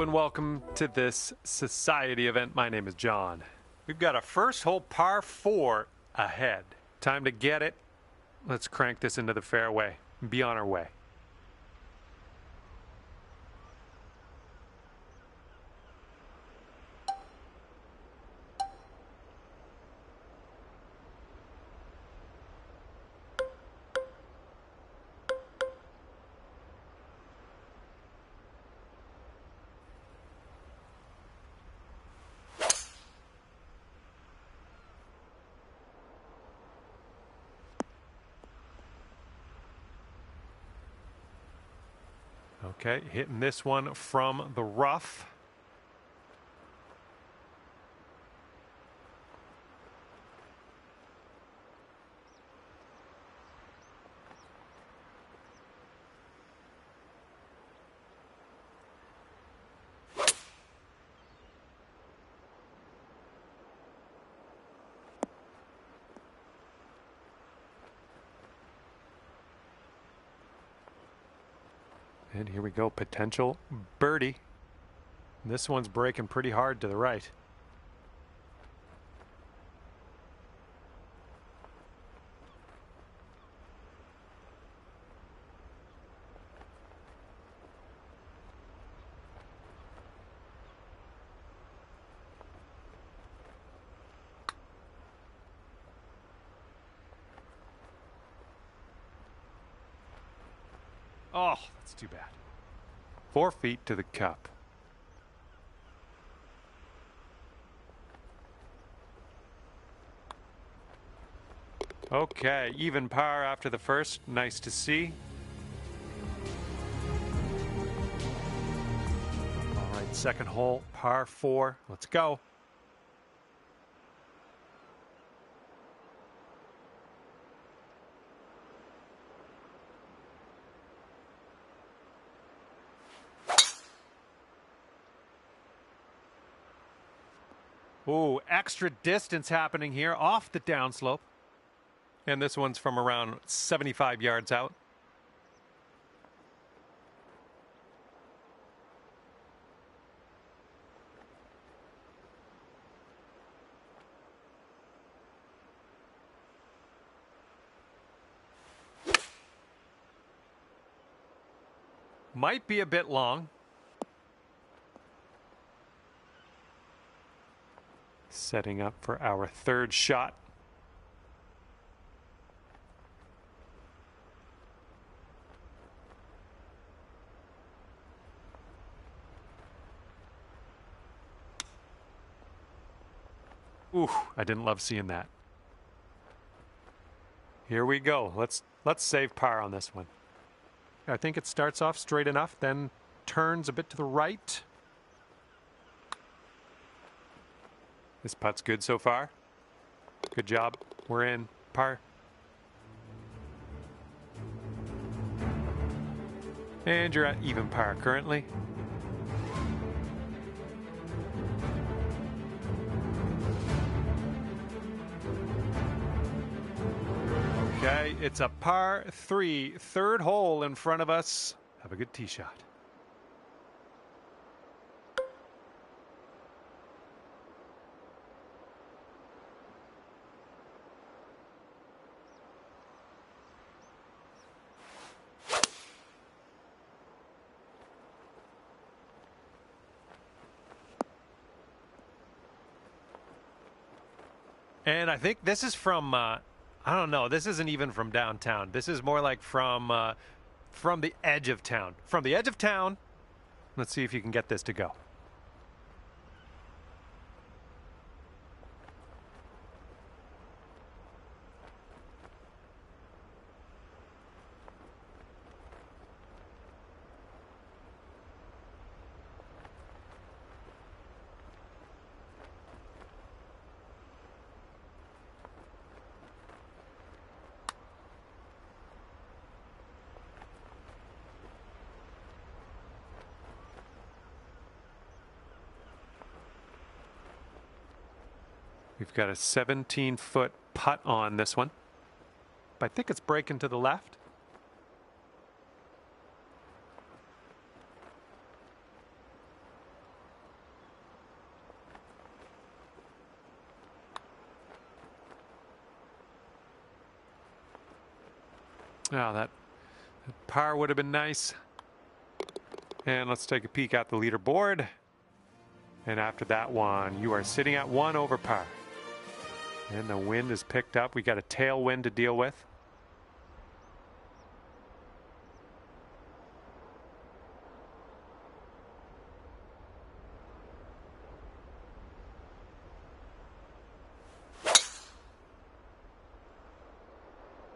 and welcome to this society event. My name is John. We've got a first hole par 4 ahead. Time to get it. Let's crank this into the fairway and be on our way. Okay, hitting this one from the rough. And here we go, potential birdie. This one's breaking pretty hard to the right. Oh, that's too bad. 4 feet to the cup. Okay, even par after the first. Nice to see. All right, second hole, par 4. Let's go. Ooh, extra distance happening here off the downslope. And this one's from around 75 yards out. Might be a bit long. Setting up for our third shot. Ooh, I didn't love seeing that. Here we go. Let's save par on this one. I think it starts off straight enough, then turns a bit to the right. This putt's good so far. Good job. We're in. Par. And you're at even par currently. Okay, it's a par 3, third hole in front of us. Have a good tee shot. And I think this is from, I don't know, this isn't even from downtown. This is more like from the edge of town. From the edge of town, let's see if you can get this to go. We've got a 17-foot putt on this one. But I think it's breaking to the left. Now that par would have been nice. And let's take a peek at the leaderboard. And after that one, you are sitting at 1 over par. And the wind is picked up. We got a tailwind to deal with.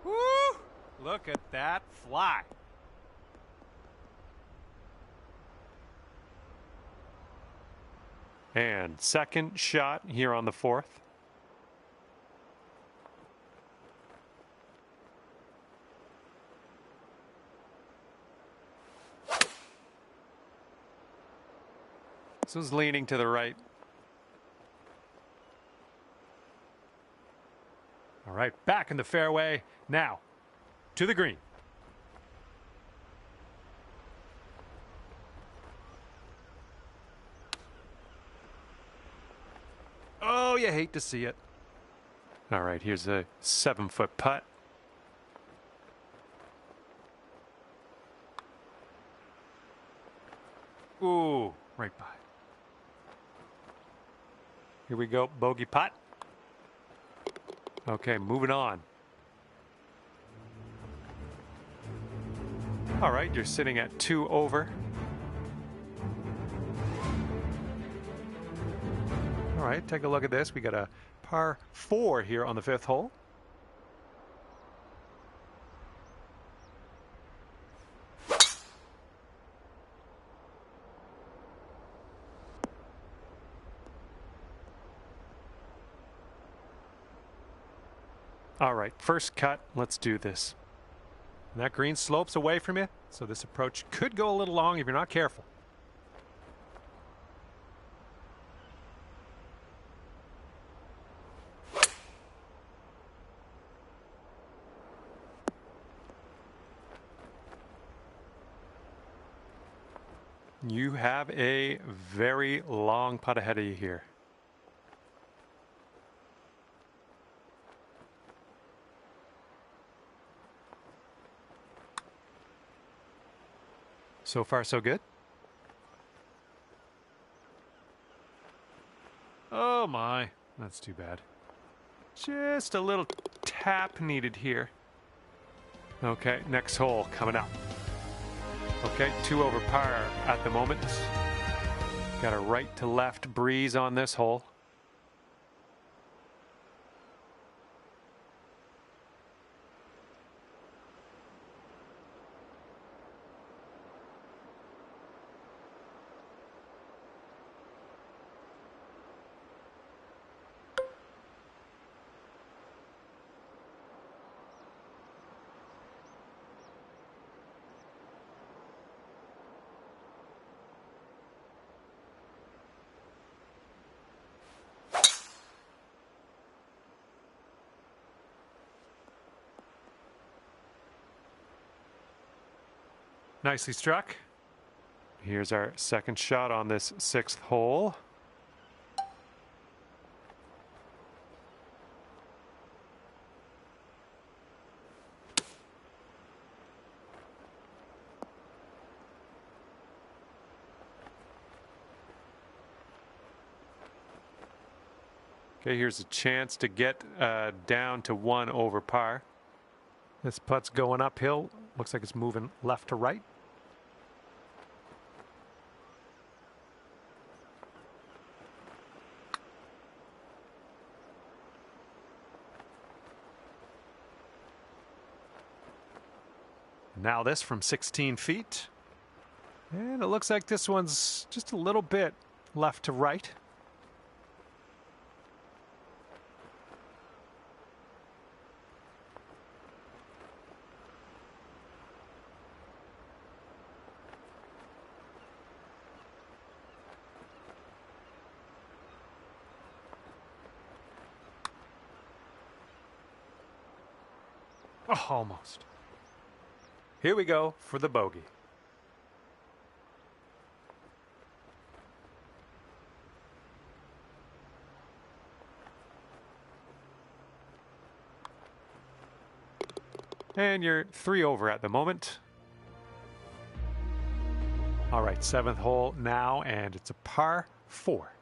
Woo! Look at that fly. And second shot here on the 4th. This was leaning to the right. All right, back in the fairway. Now, to the green. Oh, you hate to see it. All right, here's a 7-foot putt. Ooh, right by. Here we go, bogey putt. Okay, moving on. All right, you're sitting at 2 over. All right, take a look at this. We got a par 4 here on the 5th hole. All right, first cut. Let's do this. And that green slopes away from you, so this approach could go a little long if you're not careful. You have a very long putt ahead of you here. So far, so good. Oh my, that's too bad. Just a little tap needed here. Okay, next hole coming up. Okay, 2 over par at the moment. Got a right to left breeze on this hole. Nicely struck. Here's our second shot on this 6th hole. Okay, here's a chance to get down to 1 over par. This putt's going uphill. Looks like it's moving left to right. Now this from 16 feet. And it looks like this one's just a little bit left to right. Oh, almost. Here we go for the bogey. And you're 3 over at the moment. All right, 7th hole now, and it's a par 4.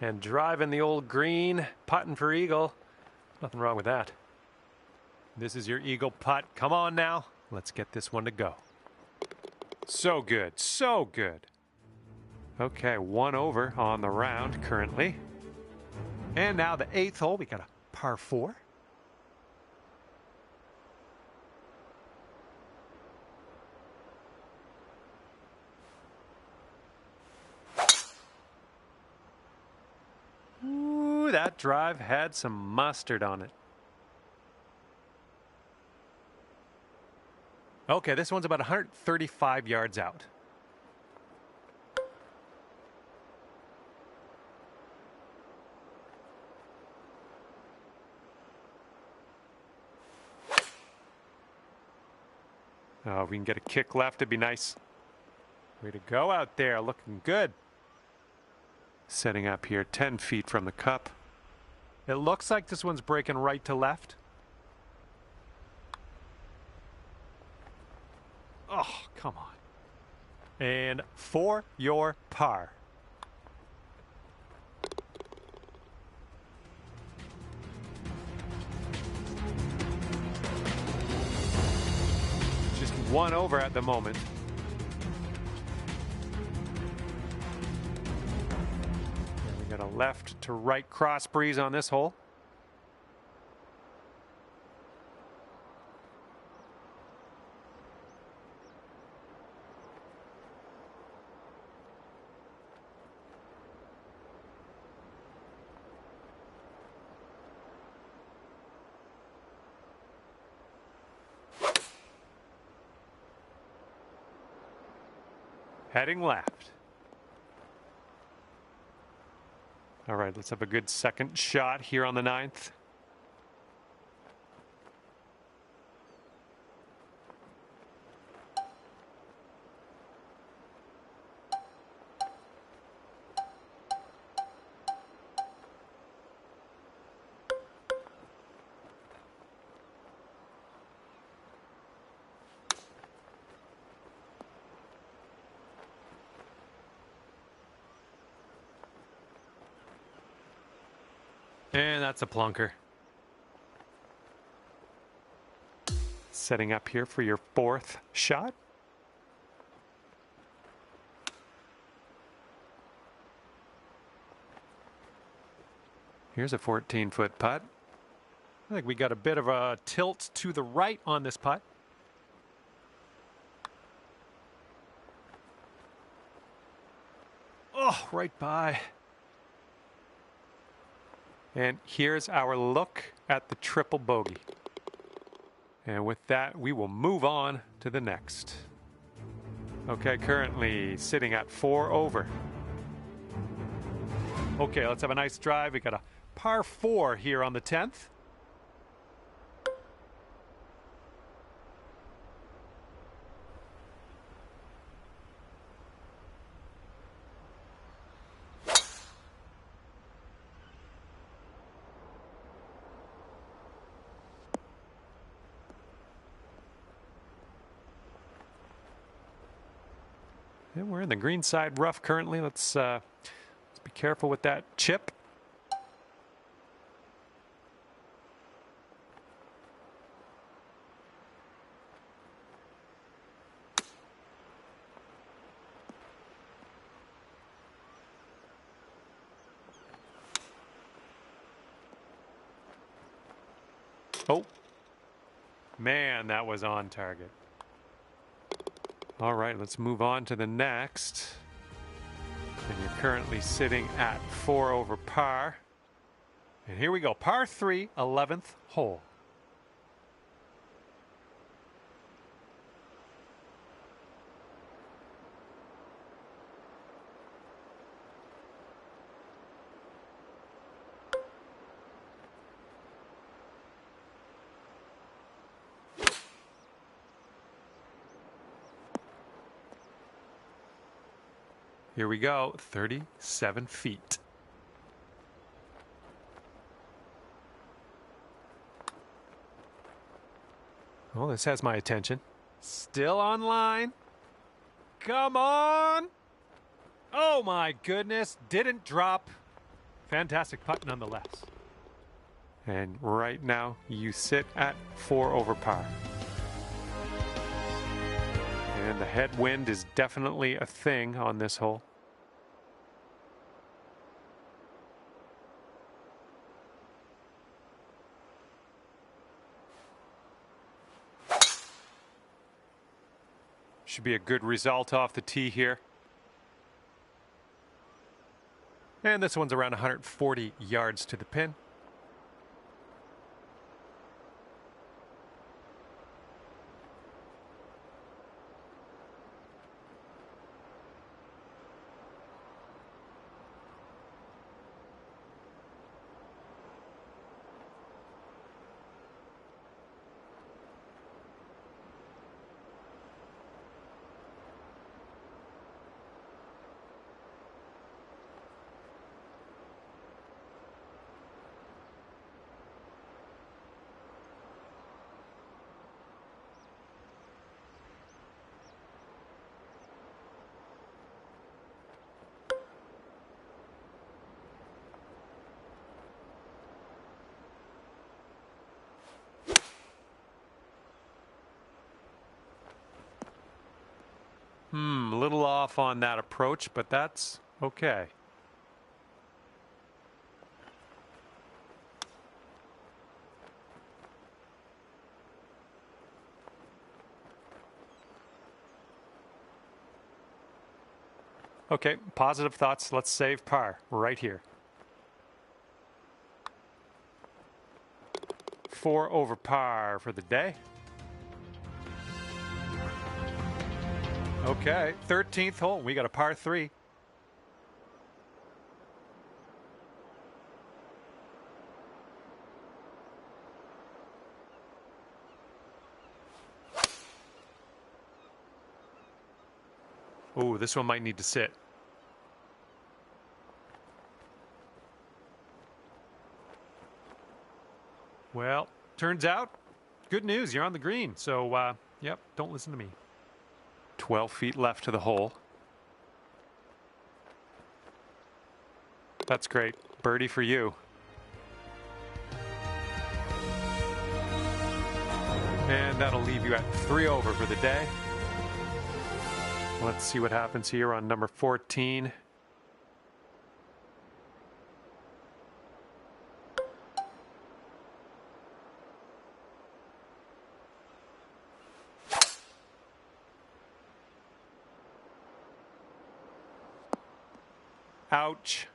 And driving the old green, putting for eagle. Nothing wrong with that. This is your eagle putt. Come on now. Let's get this one to go. So good. So good. Okay, 1 over on the round currently. And now the 8th hole. We got a par 4. That drive had some mustard on it. Okay, this one's about 135 yards out. Oh, if we can get a kick left, it'd be nice. Way to go out there, looking good. Setting up here 10 feet from the cup. It looks like this one's breaking right to left. Oh, come on. And for your par. Just 1 over at the moment. Got a left to right cross breeze on this hole. Heading left. All right, let's have a good second shot here on the 9th. And that's a plunker. Setting up here for your 4th shot. Here's a 14-foot putt. I think we got a bit of a tilt to the right on this putt. Oh, right by. And here's our look at the triple bogey. And with that, we will move on to the next. Okay, currently sitting at 4 over. Okay, let's have a nice drive. We got a par 4 here on the 10th. And we're in the green side rough currently. Let's be careful with that chip. Oh, man, that was on target. All right, let's move on to the next. And you're currently sitting at 4 over par. And here we go, par 3, 11th hole. Here we go, 37 feet. Oh, this has my attention. Still online. Come on. Oh my goodness, didn't drop. Fantastic putt nonetheless. And right now you sit at 4 over par. And the headwind is definitely a thing on this hole. Should be a good result off the tee here. And this one's around 140 yards to the pin. A little off on that approach, but that's okay. Okay, positive thoughts. Let's save par right here. 4 over par for the day. Okay, 13th hole. We got a par 3. Ooh, this one might need to sit. Well, turns out, good news. You're on the green. So, yep, don't listen to me. 12 feet left to the hole. That's great. Birdie for you. And that'll leave you at 3 over for the day. Let's see what happens here on number 14. Ouch.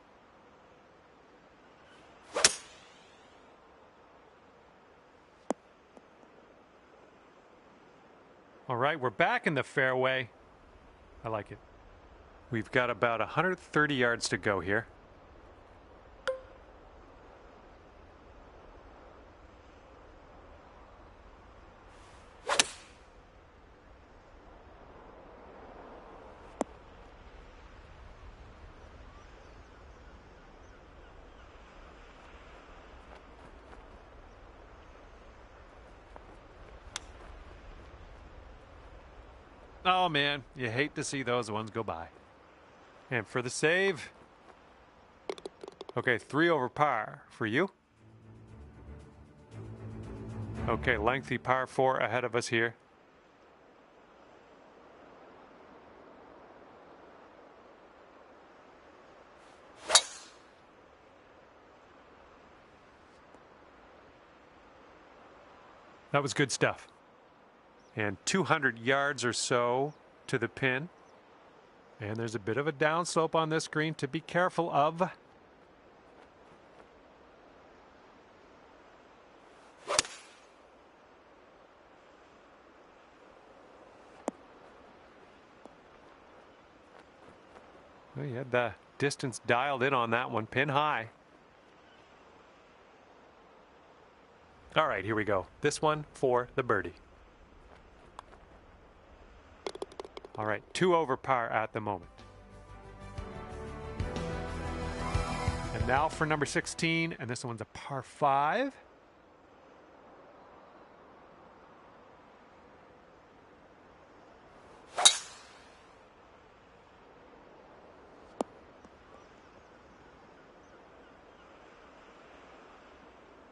All right, we're back in the fairway. I like it. We've got about 130 yards to go here. Oh man, you hate to see those ones go by. And for the save, okay, 3 over par for you. Okay, lengthy par 4 ahead of us here. That was good stuff. And 200 yards or so to the pin. And there's a bit of a downslope on this green to be careful of. Well, you had the distance dialed in on that one, pin high. All right, here we go. This one for the birdie. All right, 2 over par at the moment. And now for number 16, and this one's a par 5.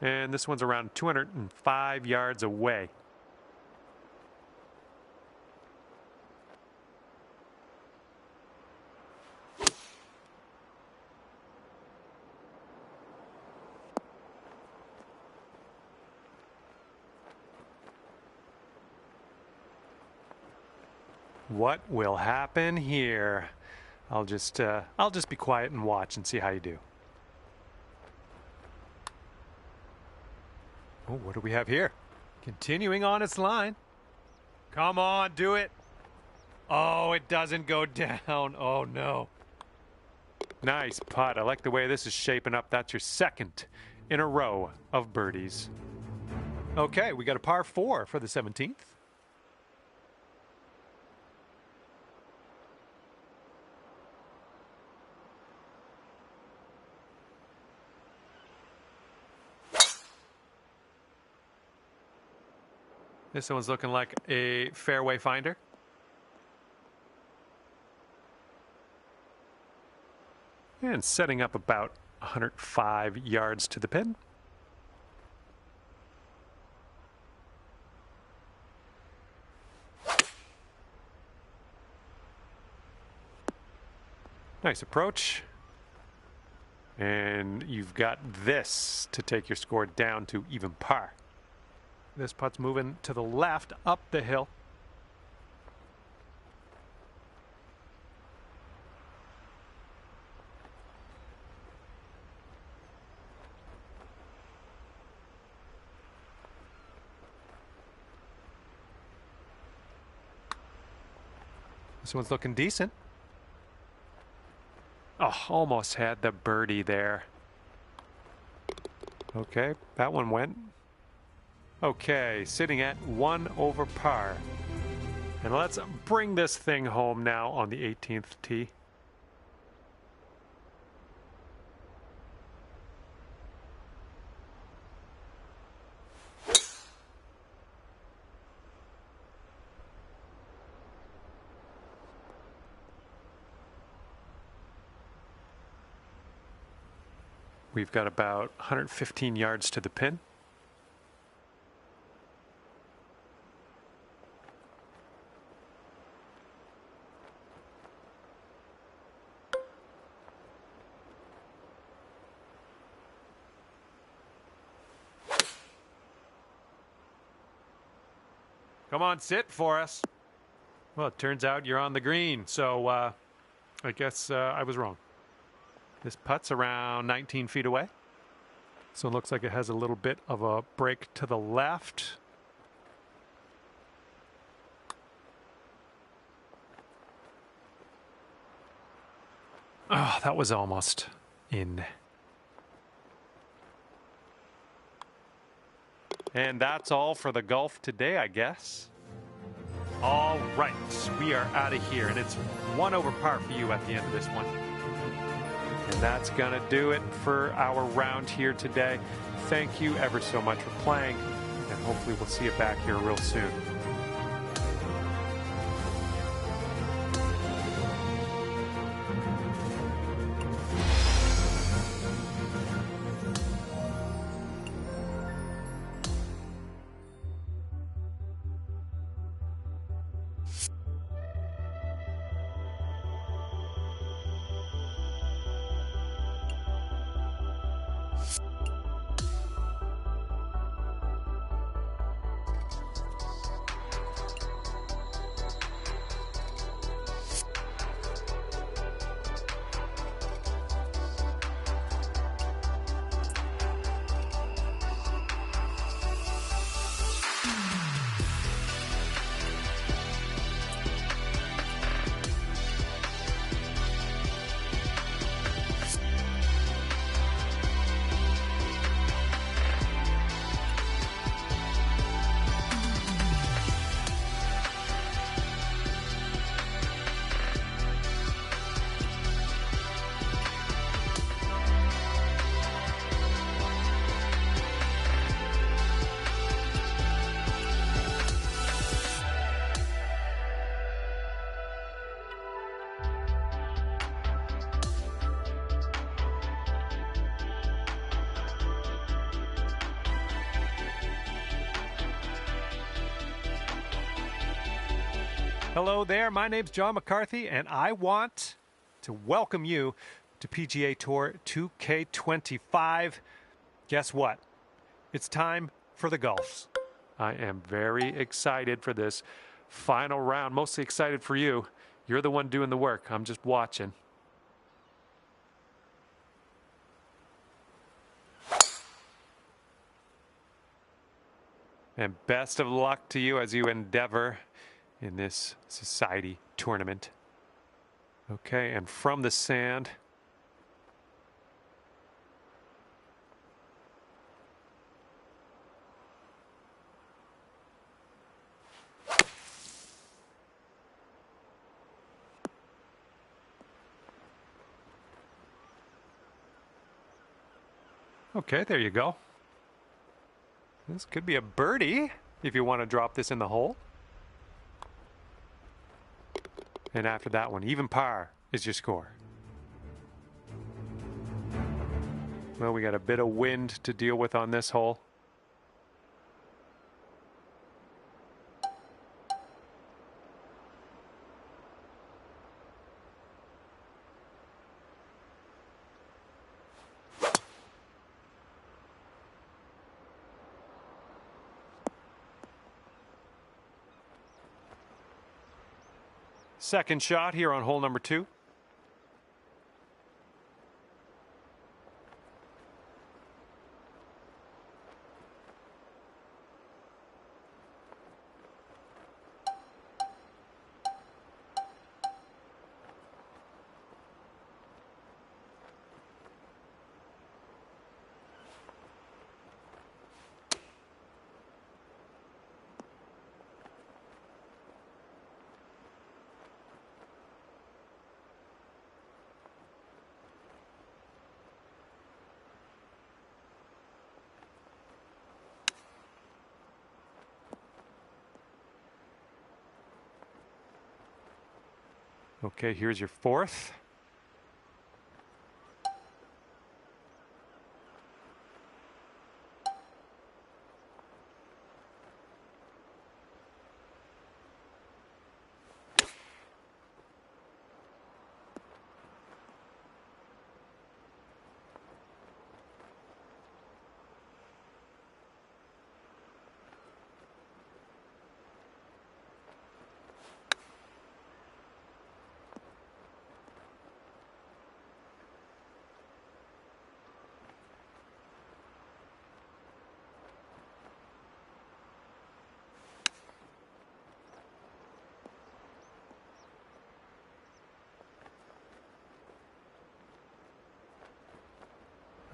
And this one's around 205 yards away. What will happen here? I'll just be quiet and watch and see how you do. Oh, what do we have here? Continuing on its line. Come on, do it. Oh, it doesn't go down. Oh, no. Nice putt. I like the way this is shaping up. That's your second in a row of birdies. Okay, we got a par 4 for the 17th. This one's looking like a fairway finder. And setting up about 105 yards to the pin. Nice approach. And you've got this to take your score down to even par. This putt's moving to the left up the hill. This one's looking decent. Oh, almost had the birdie there. Okay, that one went. Okay, sitting at 1 over par. And let's bring this thing home now on the 18th tee. We've got about 115 yards to the pin. Come on, sit for us. Well, it turns out you're on the green, so I guess I was wrong. This putt's around 19 feet away. So it looks like it has a little bit of a break to the left. Oh, that was almost in. And that's all for the golf today, I guess. All right, we are out of here, and it's 1 over par for you at the end of this one. And that's going to do it for our round here today. Thank you ever so much for playing, and hopefully we'll see you back here real soon. Hello there, my name's John McCarthy, and I want to welcome you to PGA Tour 2K25. Guess what? It's time for the golfs. I am very excited for this final round, mostly excited for you. You're the one doing the work. I'm just watching. And best of luck to you as you endeavor in this society tournament. Okay, and from the sand. Okay, there you go. This could be a birdie if you want to drop this in the hole. And after that one, even par is your score. Well, we got a bit of wind to deal with on this hole. Second shot here on hole number 2. Okay, here's your fourth.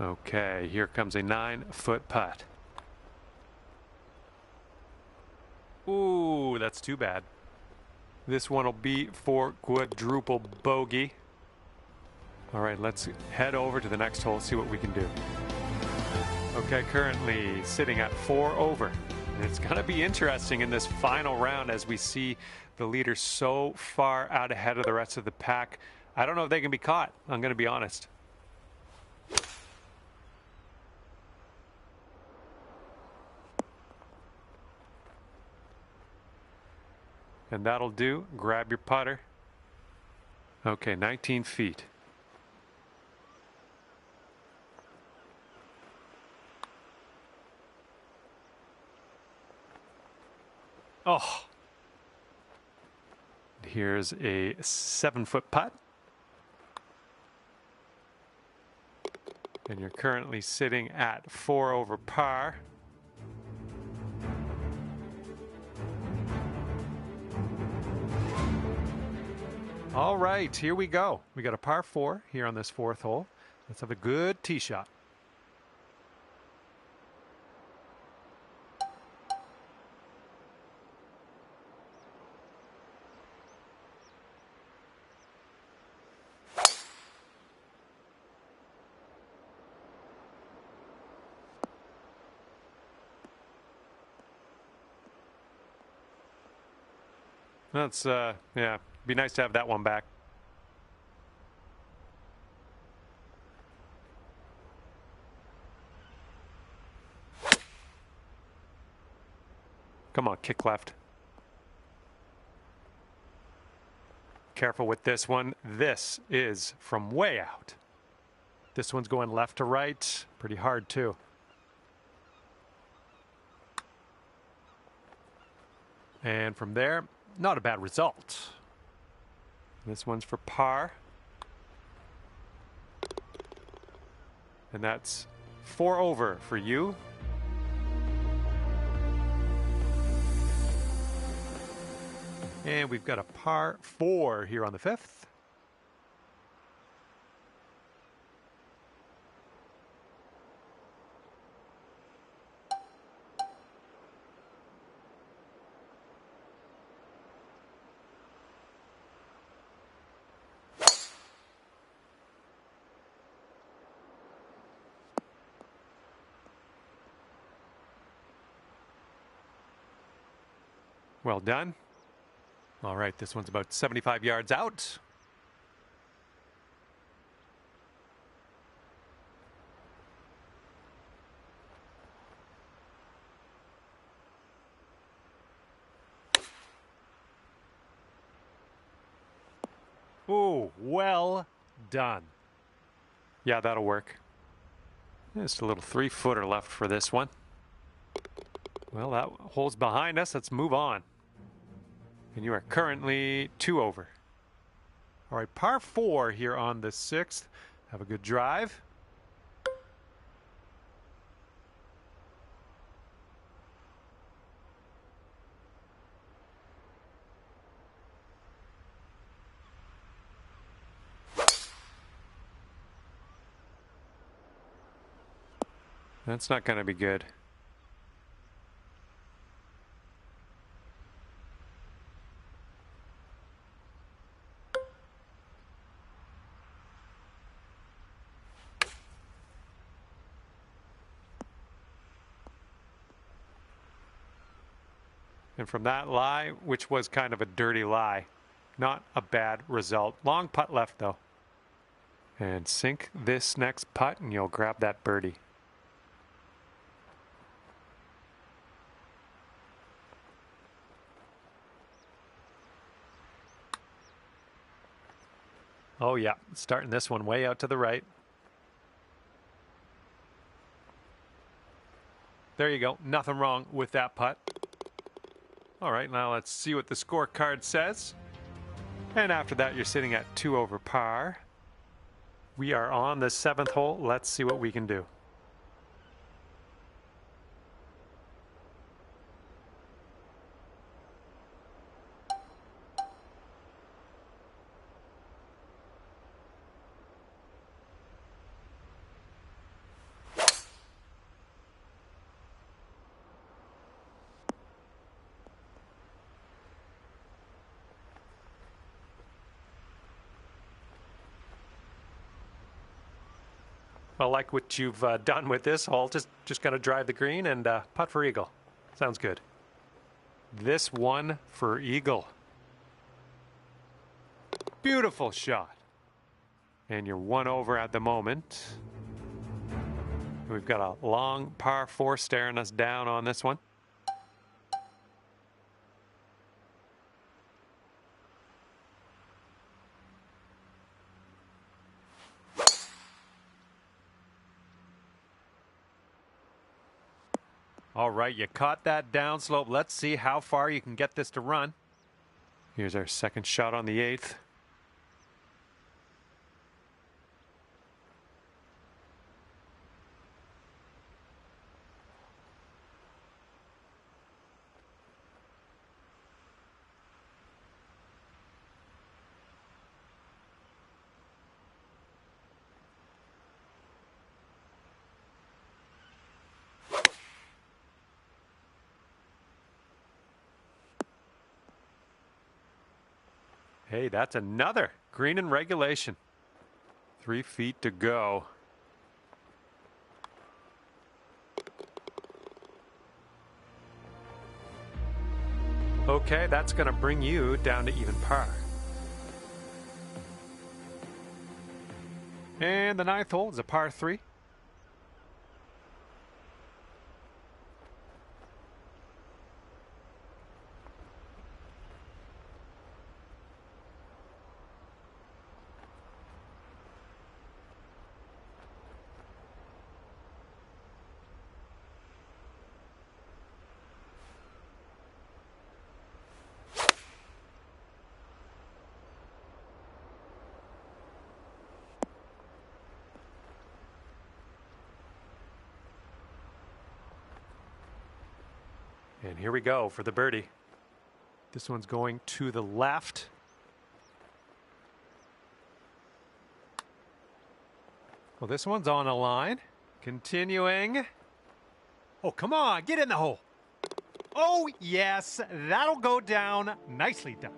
Okay, here comes a 9-foot putt. Ooh, that's too bad. This one will be for quadruple bogey. All right, let's head over to the next hole, see what we can do. Okay, currently sitting at 4 over. And it's going to be interesting in this final round as we see the leaders so far out ahead of the rest of the pack. I don't know if they can be caught. I'm going to be honest. And that'll do. Grab your putter. Okay, 19 feet. Oh. Here's a 7-foot putt. And you're currently sitting at 4 over par. All right, here we go. We got a par 4 here on this 4th hole. Let's have a good tee shot. That's, yeah, be nice to have that one back. Come on, kick left. careful with this one. This is from way out. This one's going left to right. Pretty hard too. And from there, not a bad result. This one's for par. And that's 4 over for you. And we've got a par 4 here on the 5th. Well done. All right, this one's about 75 yards out. Ooh, well done. Yeah, that'll work. Just a little 3-footer left for this one. Well, that hole's behind us. Let's move on. And you are currently 2 over. All right, par 4 here on the 6th. Have a good drive. That's not going to be good. And from that lie, which was kind of a dirty lie, not a bad result. Long putt left though. And sink this next putt and you'll grab that birdie. Oh yeah, starting this one way out to the right. There you go. Nothing wrong with that putt. All right, now let's see what the scorecard says. And after that, you're sitting at 2 over par. We are on the 7th hole. Let's see what we can do. Well, like what you've done with this hole, just going to drive the green and putt for eagle. Sounds good. This one for eagle. Beautiful shot. And you're 1 over at the moment. We've got a long par 4 staring us down on this one. All right, you caught that downslope. Let's see how far you can get this to run. Here's our second shot on the 8th. Hey, that's another green in regulation. 3 feet to go. Okay, that's going to bring you down to even par. And the 9th hole is a par 3. And here we go for the birdie. This one's going to the left. Well, this one's on a line. Continuing. Oh, come on, get in the hole. Oh, yes, that'll go down. Nicely done.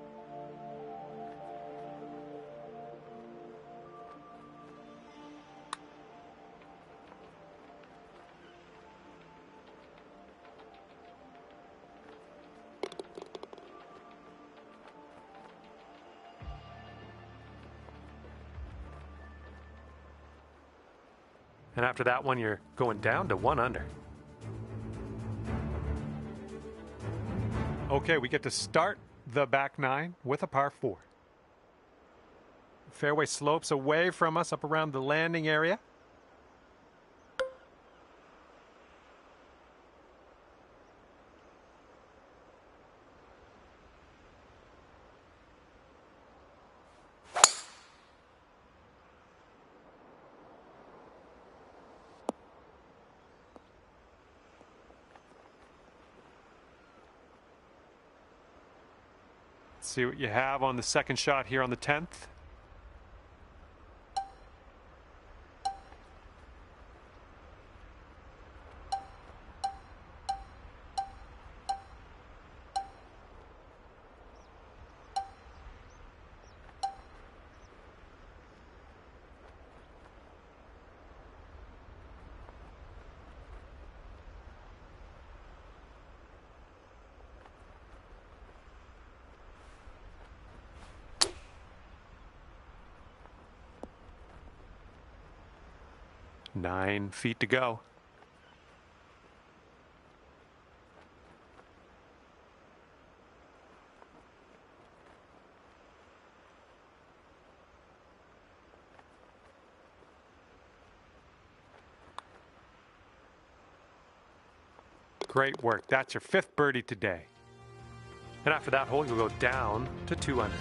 And after that one, you're going down to 1 under. Okay, we get to start the back nine with a par 4. Fairway slopes away from us up around the landing area. See what you have on the second shot here on the 10th. Nine feet to go. Great work. That's your 5th birdie today. And after that hole, you'll go down to 2 under.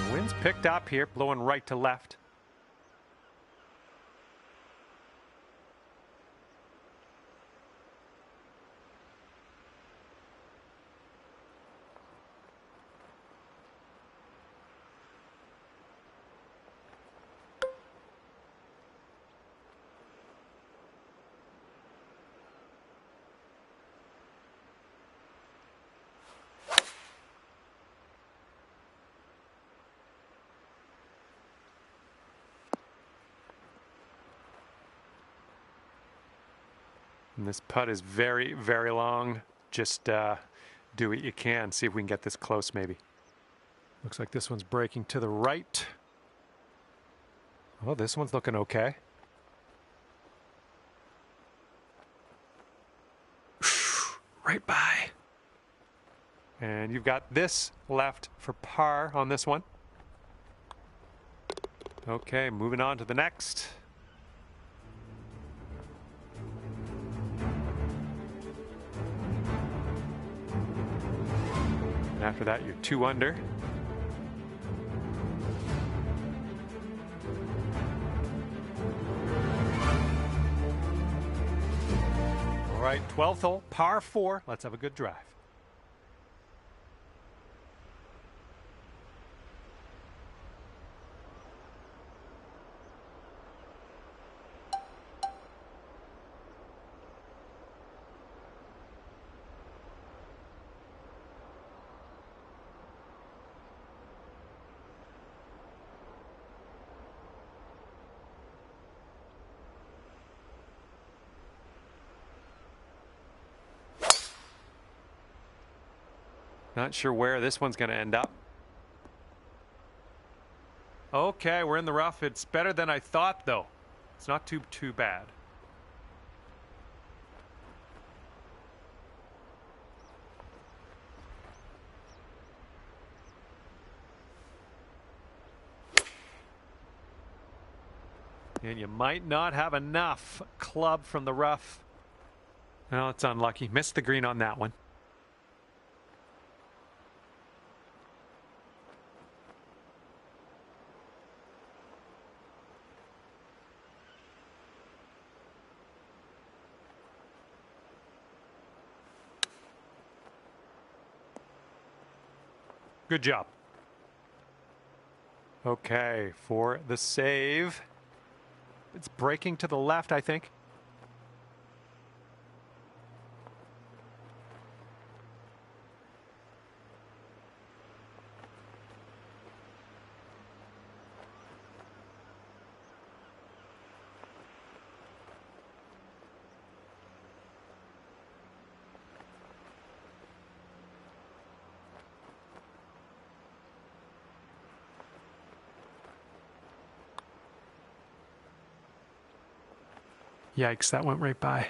The wind's picked up here, blowing right to left. And this putt is very, very long. Just do what you can. See if we can get this close maybe. Looks like this one's breaking to the right. Oh, this one's looking okay. Right by. And you've got this left for par on this one. Okay, moving on to the next. And after that, you're 2 under. All right, 12th hole, par 4. Let's have a good drive. Not sure where this one's going to end up. Okay, we're in the rough. It's better than I thought, though. It's not too bad. And you might not have enough club from the rough. Well, it's unlucky. Missed the green on that one. Good job. Okay, for the save. It's breaking to the left, I think. Yikes, that went right by.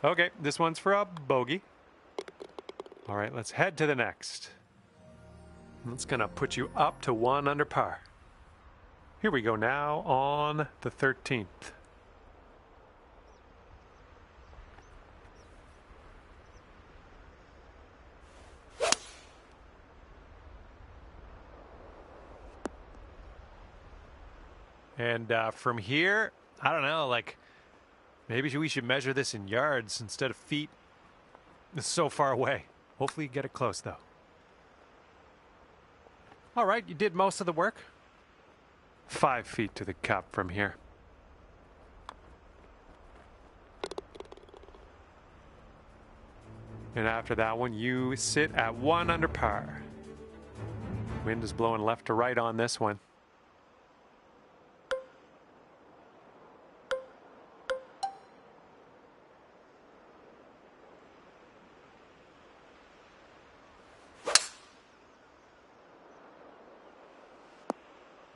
Okay, this one's for a bogey. All right, let's head to the next. That's gonna put you up to 1 under par. Here we go now on the 13th. And from here, I don't know, like maybe we should measure this in yards instead of feet. It's so far away. Hopefully you get it close though. All right, you did most of the work. 5 feet to the cup from here. And after that one, you sit at 1 under par. Wind is blowing left to right on this one.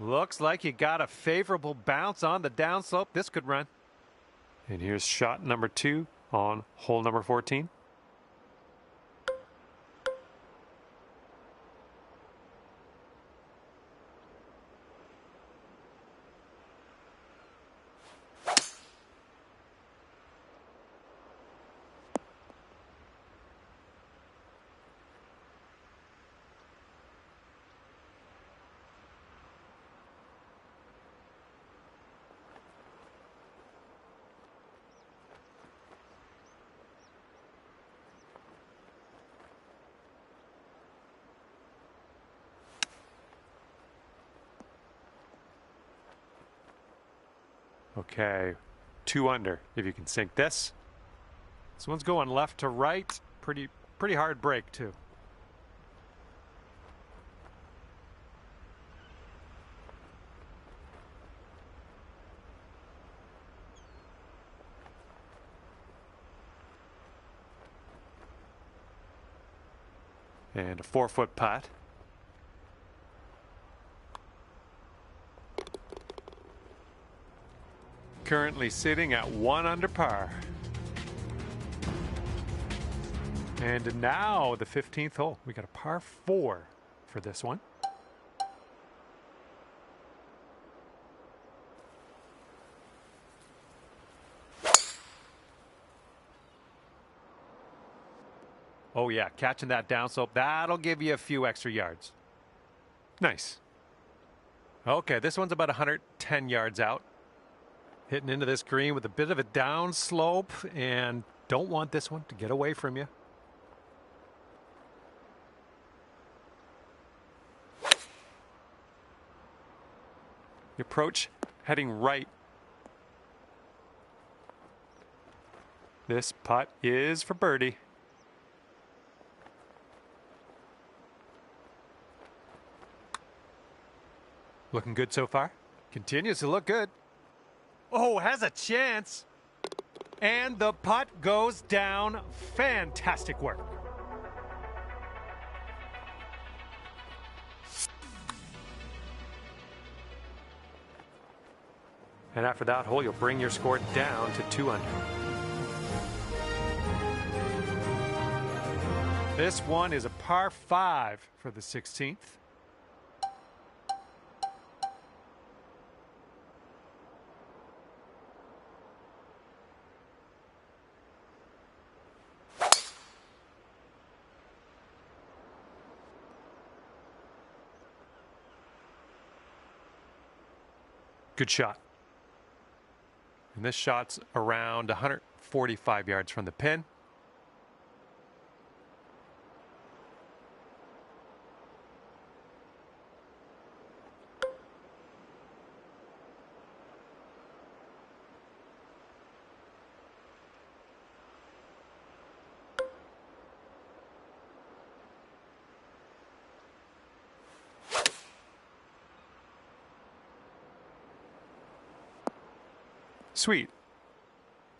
Looks like you got a favorable bounce on the downslope. This could run. And here's shot number 2 on hole number 14. Okay, 2 under if you can sink this. This one's going left to right. Pretty hard break too. And a 4-foot putt. Currently sitting at 1 under par. And now the 15th hole. We got a par 4 for this one. Oh yeah, catching that downslope, that'll give you a few extra yards. Nice. Okay, this one's about 110 yards out. Hitting into this green with a bit of a downslope, and don't want this one to get away from you. The approach heading right. This putt is for birdie. Looking good so far. Continues to look good. Oh, has a chance. And the putt goes down. Fantastic work. And after that hole, you'll bring your score down to 2 under. This one is a par 5 for the 16th. Good shot. And this shot's around 145 yards from the pin. Sweet.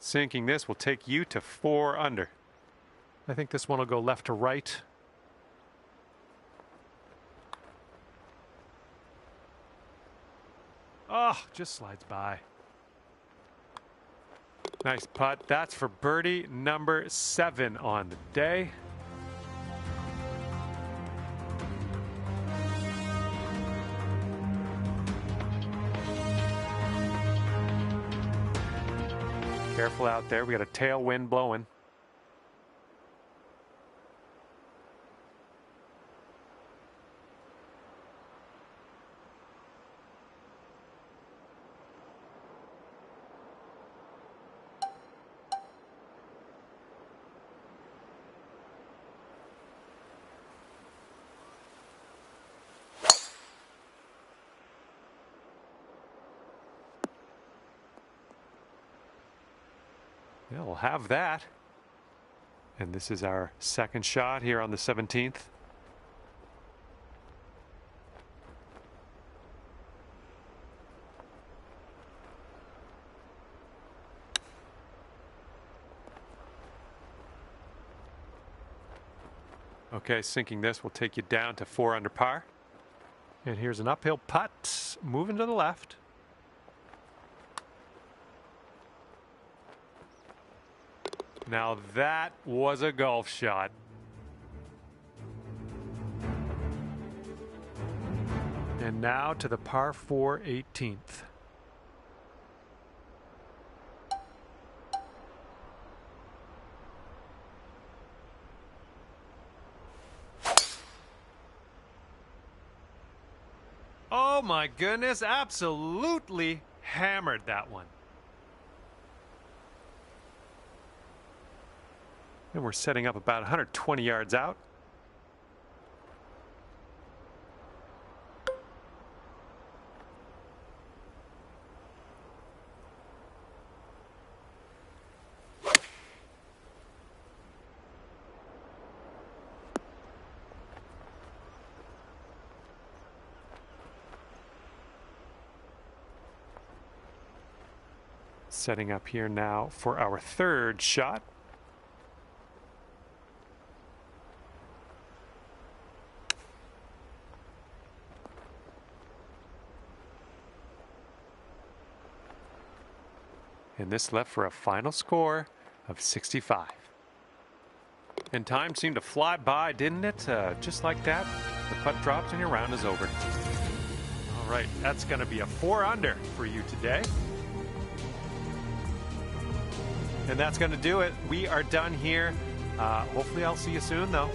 Sinking this will take you to 4 under. I think this one will go left to right. Oh, just slides by. Nice putt. That's for birdie number 7 on the day. Careful out there. We got a tailwind blowing. Yeah, we'll have that. And this is our second shot here on the 17th. Okay, sinking this will take you down to 4 under par. And here's an uphill putt, moving to the left. Now that was a golf shot. And now to the par 4 18th. Oh my goodness, absolutely hammered that one. And we're setting up about 120 yards out. Setting up here now for our third shot. And this left for a final score of 65. And time seemed to fly by, didn't it? Just like that, the putt drops and your round is over. All right, that's going to be a 4 under for you today. And that's going to do it. We are done here. Hopefully I'll see you soon, though.